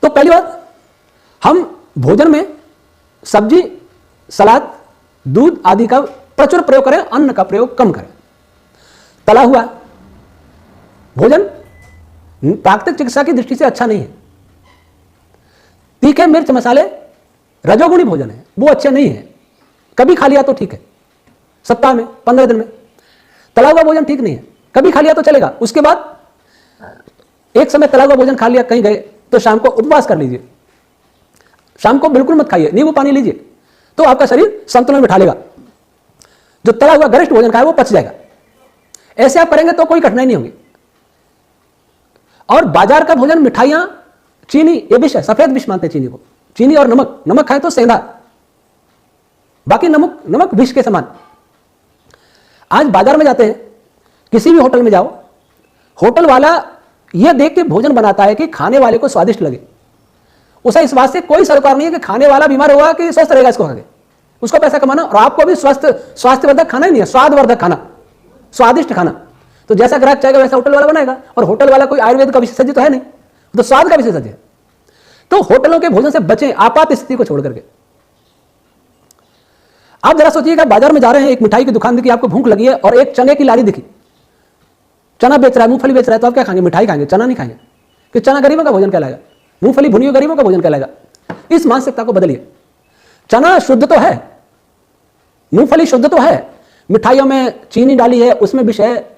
तो पहली बात, हम भोजन में सब्जी, सलाद, दूध आदि का प्रचुर प्रयोग करें, अन्न का प्रयोग कम करें। तला हुआ भोजन प्राकृतिक चिकित्सा की दृष्टि से अच्छा नहीं है। तीखे मिर्च मसाले रजोगुणी भोजन है, वो अच्छे नहीं है। कभी खा लिया तो ठीक है, सप्ताह में 15 दिन में। तला हुआ भोजन ठीक नहीं है, कभी खा लिया तो चलेगा। उसके बाद एक समय तला हुआ भोजन खा लिया, कहीं गए तो शाम को उपवास कर लीजिए, शाम को बिल्कुल मत खाइए, नींबू पानी लीजिए, तो आपका शरीर संतुलन बिठा लेगा, जो तला हुआ गरिष्ठ भोजन खाए वो पच जाएगा। ऐसे आप करेंगे तो कोई कठिनाई नहीं होगी। और बाजार का भोजन, मिठाइयां, चीनी, ये विष है, सफेद विष मानते हैं चीनी को। चीनी और नमक, नमक खाए तो सेंधा, बाकी नमक विष के समान। आज बाजार में जाते हैं, किसी भी होटल में जाओ, होटल वाला यह देख के भोजन बनाता है कि खाने वाले को स्वादिष्ट लगे। उसे इस बात से कोई सरोकार नहीं है कि खाने वाला बीमार होगा कि स्वस्थ रहेगा इसको खाके। उसको पैसा कमाना, और आपको भी स्वास्थ्यवर्धक खाना ही नहीं है, स्वादवर्धक खाना, स्वादिष्ट खाना। तो जैसा ग्राहक चाहेगा वैसा होटल वाला बनाएगा। और होटल वाला कोई आयुर्वेद का विशेषज्ञ तो है नहीं, तो स्वाद का विशेषज्ञ है। तो होटलों के भोजन से बचें, आपात स्थिति को छोड़ करके। आप जरा सोचिएगा, बाजार में जा रहे हैं, एक मिठाई की दुकान दिखी, आपको भूख लगी है, और एक चने की लारी दिखी, चना बेच रहा है, मूंगफली बेच रहा है, तो आप क्या खाएंगे? मिठाई खाएंगे, चना नहीं खाएंगे, कि चना गरीबों का भोजन कहलाएगा, मूंगफली भुनी हुई गरीबों का भोजन कहलाएगा। इस मानसिकता को बदलिए। चना शुद्ध तो है, मूंगफली शुद्ध तो है, मिठाइयों में चीनी डाली है, उसमें विष है।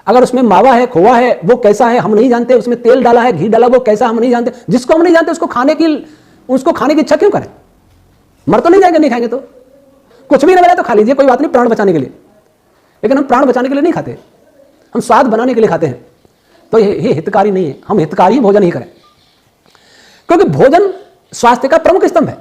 अगर उसमें मावा है, खोआ है, वो कैसा है हम नहीं जानते। उसमें तेल डाला है, घी डाला, वो कैसा हम नहीं जानते। जिसको हम नहीं जानते उसको खाने की इच्छा क्यों करें? मर तो नहीं जाएंगे नहीं खाएंगे तो। कुछ भी ना मिले तो खा लीजिए, कोई बात नहीं, प्राण बचाने के लिए। लेकिन हम प्राण बचाने के लिए नहीं खाते, हम स्वाद बनाने के लिए खाते हैं। तो ये हितकारी नहीं है। हम हितकारी भोजन ही करें, क्योंकि भोजन स्वास्थ्य का प्रमुख स्तंभ है।